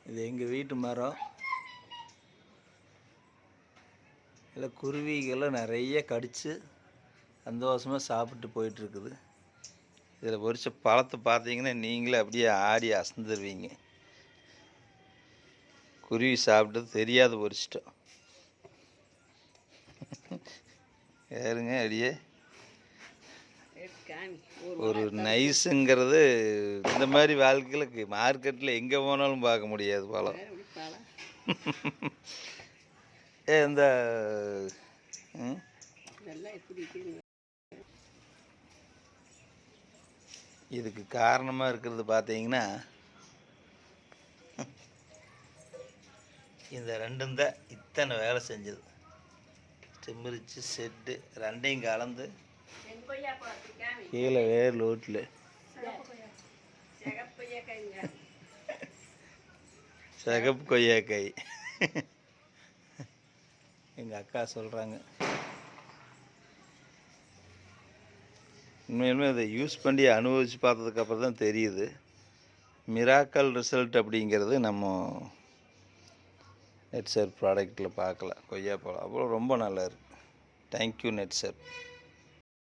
இது எங்கள் வீட்டு மரம். இதில் குருவிகளும் நிறைய கடித்து சந்தோஷமாக சாப்பிட்டு போயிட்டுருக்குது. இதில் பொறிச்ச பழத்தை பார்த்தீங்கன்னா நீங்களே அப்படியே ஆடி அசந்துருவீங்க. குருவி சாப்பிட்டது தெரியாது பொறிச்சிட்டோம். ஏறுங்க அப்படியே. ஒரு நைஸுங்கிறது இந்த மாதிரி வாழ்க்கையில் மார்க்கெட்டில் எங்கே போனாலும் பார்க்க முடியாது பழம். இந்த இதுக்கு காரணமாக இருக்கிறது பார்த்தீங்கன்னா இந்த ரெண்டும் தான் இத்தனை வேலை செஞ்சது. செம்பரிச்சு செட்டு ரெண்டையும் கலந்து கீழே வேறு லோட்டில் சிகப்பு கொய்யாக்காய் எங்கள் அக்கா சொல்கிறாங்க. உண்மையிலுமே அதை யூஸ் பண்ணி அனுபவித்து பார்த்ததுக்கப்புறம் தான் தெரியுது மிராக்கல் ரிசல்ட் அப்படிங்கிறது. நம்ம நெட் சர்ஃப் ப்ராடக்டில் பார்க்கலாம். கொய்யாப்பழம் அவ்வளோ ரொம்ப நல்லா இருக்குது. Thank you net surf.